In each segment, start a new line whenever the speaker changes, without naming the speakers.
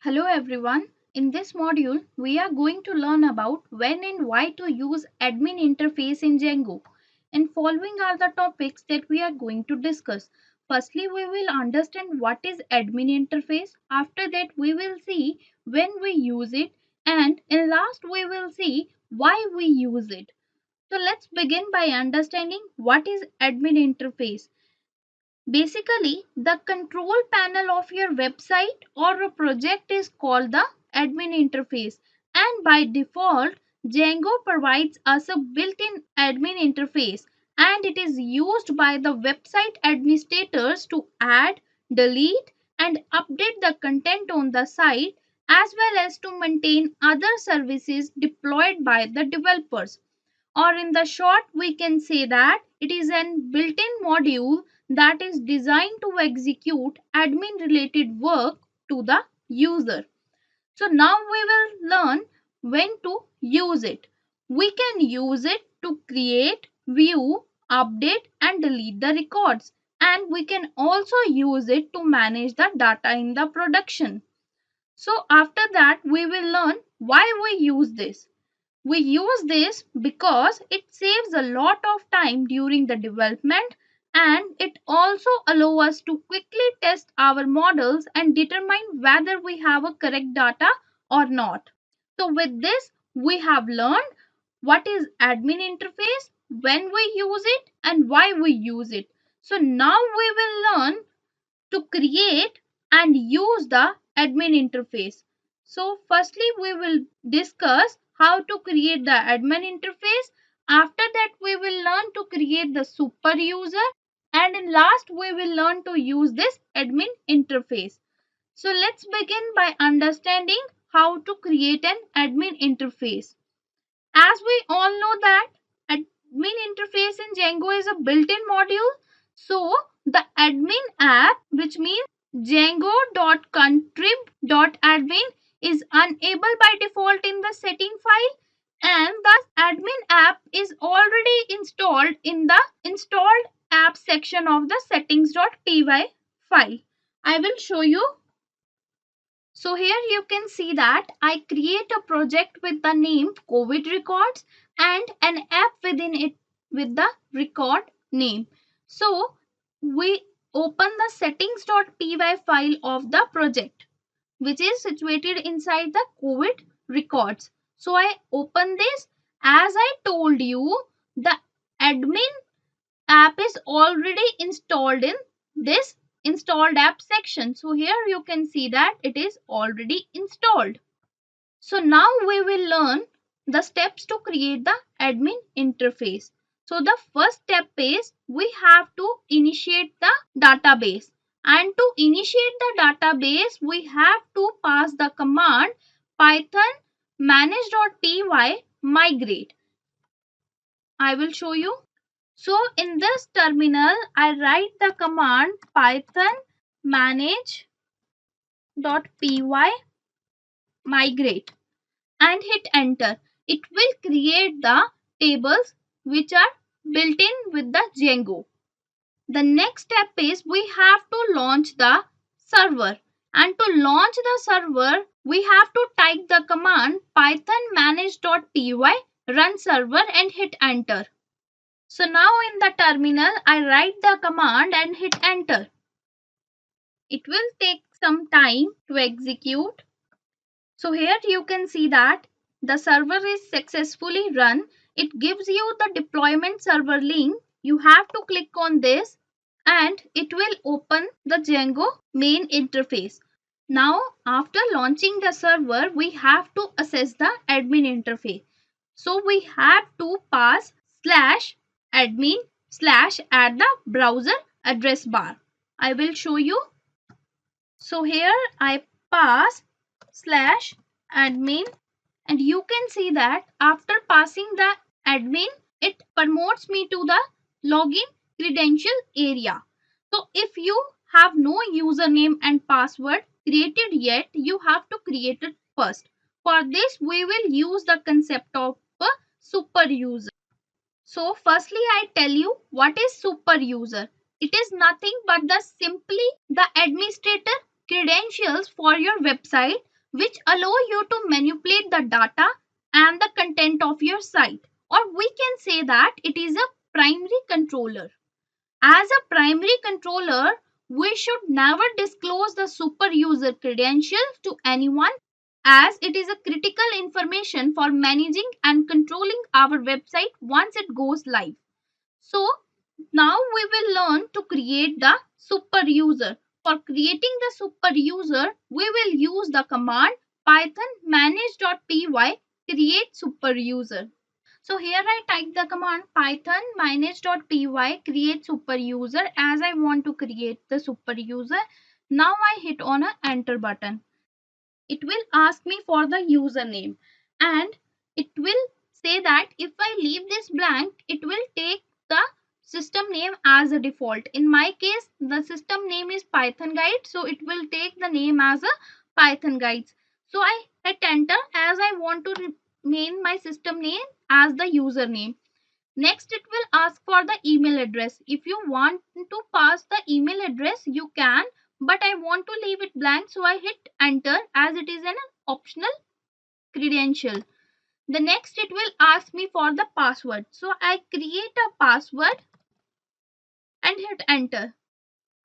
Hello everyone. In this module, we are going to learn about when and why to use admin interface in Django. And following are the topics that we are going to discuss. Firstly, we will understand what is admin interface. After that, we will see when we use it. And in last, we will see why we use it. So let's begin by understanding what is admin interface. Basically, the control panel of your website or a project is called the admin interface, and by default, Django provides us a built-in admin interface, and it is used by the website administrators to add, delete, and update the content on the site as well as to maintain other services deployed by the developers. Or in the short, we can say that it is an built-in module that is designed to execute admin related work to the user. So now we will learn when to use it. We can use it to create, view, update and delete the records, and we can also use it to manage the data in the production. So after that we will learn why we use this. We use this because it saves a lot of time during the development, and it also allows us to quickly test our models and determine whether we have a correct data or not. So with this, we have learned what is admin interface, when we use it and why we use it. So now we will learn to create and use the admin interface. So firstly we will discuss how to create the admin interface. After that we will learn to create the super user, and in last we will learn to use this admin interface. So let's begin by understanding how to create an admin interface. As we all know that admin interface in Django is a built-in module. So the admin app, which means django.contrib.admin, is unable by default in the setting file, and the admin app is already installed in the installed app section of the settings.py file. I will show you. So here you can see that I create a project with the name COVID records and an app within it with the record name. So we open the settings.py file of the project, which is situated inside the COVID records. So I open this. As I told you, the admin app is already installed in this installed app section. So here you can see that it is already installed. So now we will learn the steps to create the admin interface. So the first step is we have to initiate the database. And to initiate the database, we have to pass the command python manage.py migrate. I will show you. So in this terminal, I write the command python manage.py migrate and hit enter. It will create the tables which are built in with the Django. The next step is we have to launch the server. And to launch the server, we have to type the command python manage.py run server and hit enter. So now in the terminal, I write the command and hit enter. It will take some time to execute. So here you can see that the server is successfully run. It gives you the deployment server link. You have to click on this and it will open the Django main interface. Now after launching the server, we have to access the admin interface. So we have to pass /admin/ at the browser address bar. I will show you. So here I pass /admin, and you can see that after passing the admin, it promotes me to the login credential area. So if you have no username and password created yet, you have to create it first. For this, we will use the concept of a super user. So firstly, I tell you what is super user. It is nothing but simply the administrator credentials for your website. which allow you to manipulate the data and the content of your site. Or we can say that it is a primary controller. As a primary controller, we should never disclose the super user credentials to anyone, as it is a critical information for managing and controlling our website once it goes live. So now we will learn to create the super user. For creating the super user, we will use the command python manage.py create super user. So here I type the command python manage.py create super user as I want to create the super user. Now I hit on a enter button. It will ask me for the username, and it will say that if I leave this blank, it will take the system name as a default. In my case, the system name is Python Guide, so it will take the name as a Python Guides. So I hit enter as I want to remain my system name as the username. Next, it will ask for the email address. If you want to pass the email address, you can, but I want to leave it blank, so I hit enter as it is an optional credential. The next, it will ask me for the password. So I create a password and hit enter.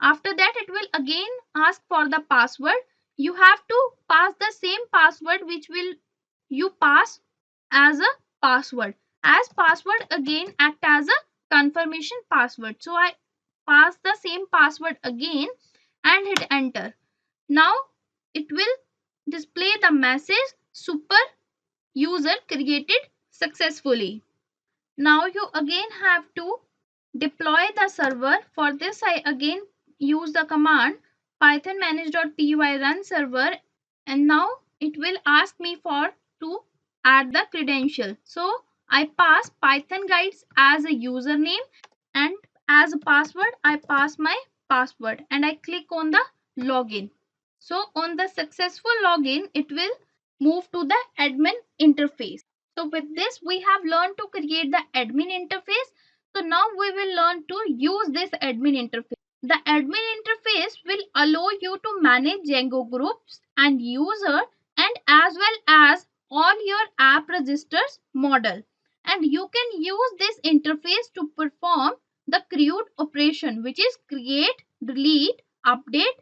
After that, it will again ask for the password. You have to pass the same password which will you pass as a password, as password again act as a confirmation password. So I pass the same password again and hit enter. Now it will display the message super user created successfully. Now you again have to deploy the server. For this I again use the command python manage.py run server, and now it will ask me for to add the credential. So I pass python guides as a username, and as a password I pass my password and I click on the login. So on the successful login, it will move to the admin interface. So with this, we have learned to create the admin interface. So now we will learn to use this admin interface. The admin interface will allow you to manage Django groups and user, and as well as all your app registers model. And you can use this interface to perform the CRUD operation, which is create, delete, update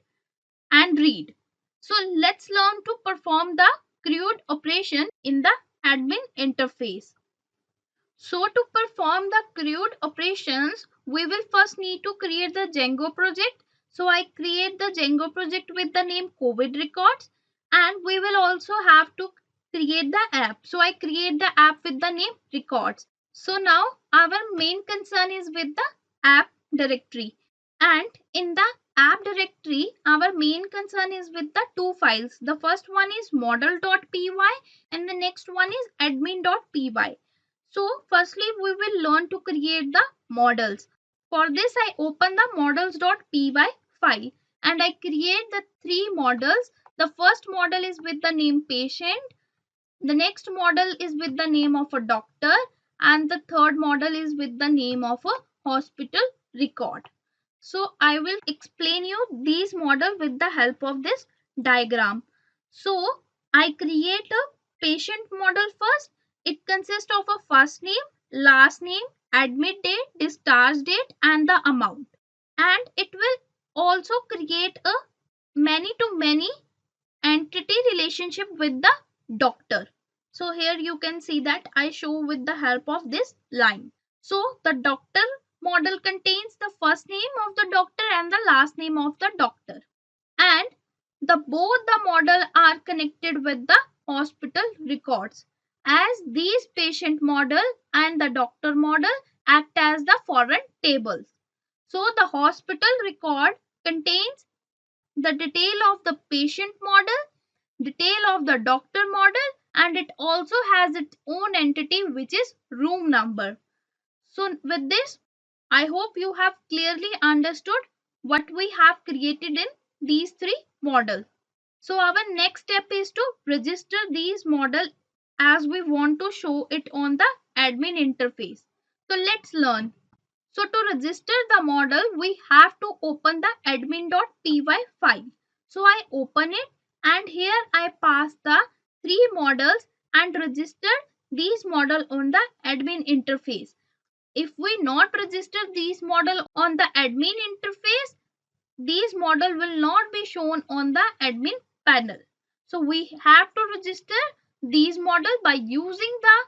and read. So let's learn to perform the CRUD operation in the admin interface. So to perform the CRUD operations, we will first need to create the Django project. So I create the Django project with the name COVID records, and we will also have to create the app. So I create the app with the name records. So now our main concern is with the app directory, and in the app directory our main concern is with the two files. The first one is model.py and the next one is admin.py. So firstly we will learn to create the models. For this I open the models.py file and I create the three models. The first model is with the name patient, the next model is with the name of a doctor, and the third model is with the name of a hospital record. So I will explain you these model with the help of this diagram. So I create a patient model first. It consists of a first name, last name, admit date, discharge date and the amount. And it will also create a many to many entity relationship with the doctor. So here you can see that I show with the help of this line. So the doctor model contains the first name of the doctor and the last name of the doctor. And the both the model are connected with the hospital records, as these patient model and the doctor model act as the foreign tables. So the hospital record contains the detail of the patient model, detail of the doctor model, and it also has its own entity which is room number. So with this, I hope you have clearly understood what we have created in these three models. So our next step is to register these model, as we want to show it on the admin interface. So let's learn. So to register the model, we have to open the admin.py file. So I open it and here I pass the three models and register these model on the admin interface. If we not register these model on the admin interface, these model will not be shown on the admin panel. So we have to register these model by using the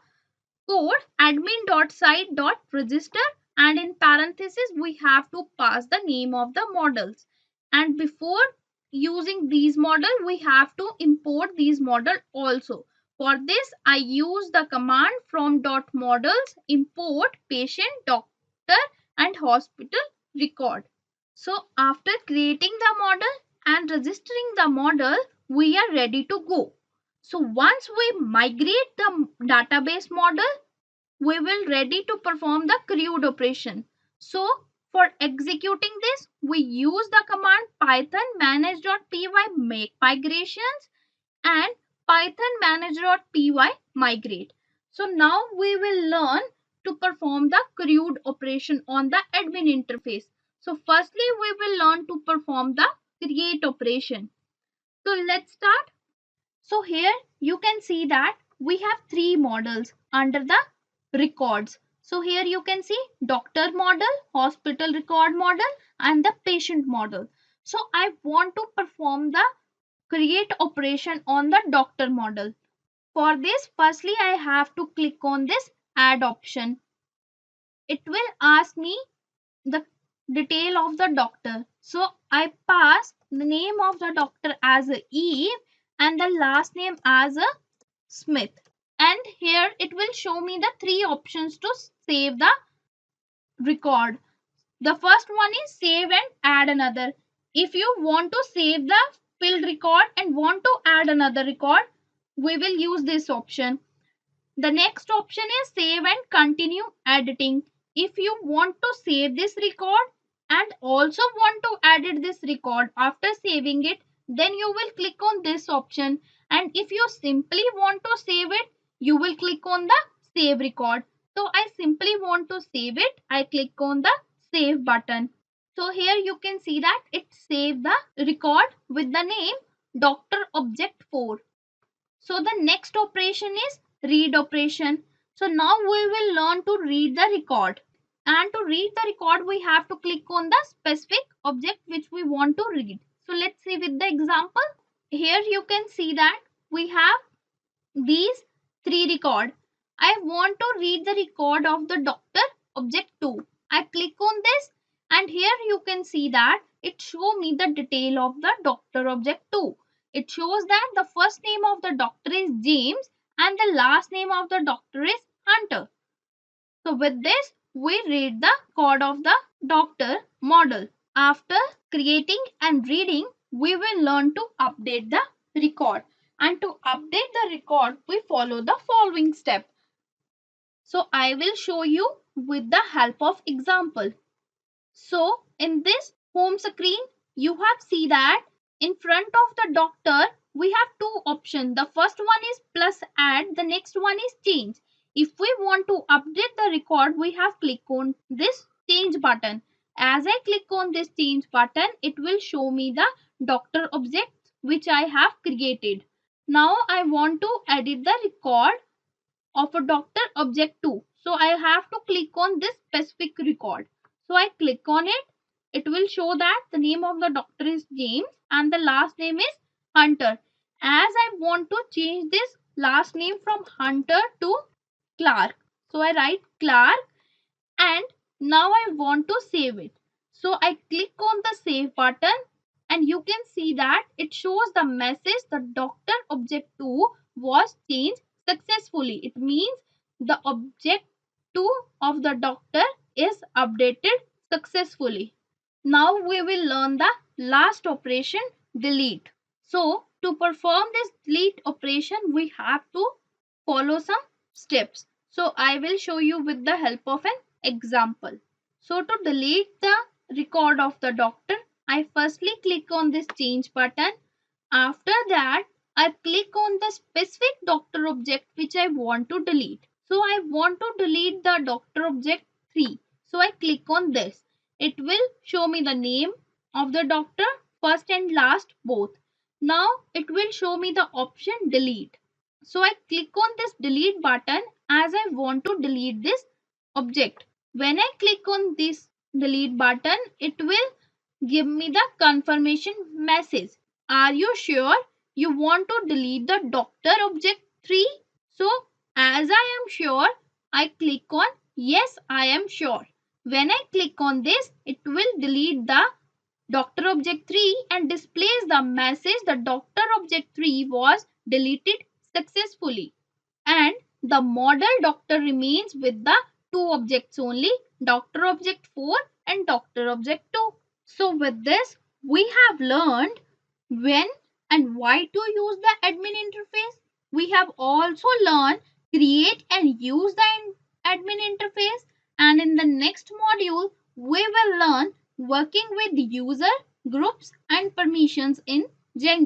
code admin.site.register, and in parenthesis we have to pass the name of the models. And before using these model, we have to import these model also. For this I use the command from .models import patient, doctor and hospital record. So after creating the model and registering the model, we are ready to go. So once we migrate the database model, we will ready to perform the CRUD operation. So for executing this, we use the command python manage.py make migrations and python manage.py migrate. So now we will learn to perform the CRUD operation on the admin interface. So firstly, we will learn to perform the create operation. So let's start. So here you can see that we have three models under the records. So here you can see doctor model, hospital record model and the patient model. So I want to perform the create operation on the doctor model. For this, firstly I have to click on this add option. It will ask me the detail of the doctor. So I pass the name of the doctor as a Eve and the last name as a Smith. And here it will show me the three options to save the record. The first one is save and add another. If you want to save the filled record and want to add another record, we will use this option. The next option is save and continue editing. If you want to save this record and also want to edit this record after saving it, then you will click on this option. And if you simply want to save it, you will click on the save record. So I simply want to save it. I click on the save button. So here you can see that it saved the record with the name Dr. Object 4. So the next operation is read operation. So now we will learn to read the record. And to read the record, we have to click on the specific object which we want to read. So let's see with the example. Here you can see that we have these three record. I want to read the record of the doctor object 2. I click on this and here you can see that it show me the detail of the doctor object 2. It shows that the first name of the doctor is James and the last name of the doctor is Hunter. So with this we read the code of the doctor model. After creating and reading, we will learn to update the record. And to update the record, we follow the following step. So I will show you with the help of example. So in this home screen, you have see that in front of the doctor, we have two options. The first one is plus add, the next one is change. If we want to update the record, we have click on this change button. As I click on this change button, it will show me the doctor object which I have created. Now I want to edit the record of a doctor object 2. So I have to click on this specific record. So I click on it. It will show that the name of the doctor is James and the last name is Hunter. As I want to change this last name from Hunter to Clark. So I write Clark and now I want to save it. So I click on the save button and you can see that it shows the message the doctor object 2 was changed successfully. It means the object 2 of the doctor is updated successfully. Now we will learn the last operation, delete. So to perform this delete operation, we have to follow some steps. So I will show you with the help of an example. So to delete the record of the doctor, I firstly click on this change button. After that, I click on the specific doctor object which I want to delete. So I want to delete the doctor object 3. So I click on this. It will show me the name of the doctor, first and last both. Now it will show me the option delete. So I click on this delete button as I want to delete this object. When I click on this delete button, it will give me the confirmation message. Are you sure you want to delete the doctor object 3? So as I am sure, I click on yes, I am sure. When I click on this, it will delete the doctor object 3 and displays the message the doctor object 3 was deleted successfully, and the model doctor remains with the two objects only, doctor object 4 and doctor object 2. So with this we have learned when and why to use the admin interface. We have also learned create and use the admin interface, and in the next module we will learn working with user groups and permissions in Django.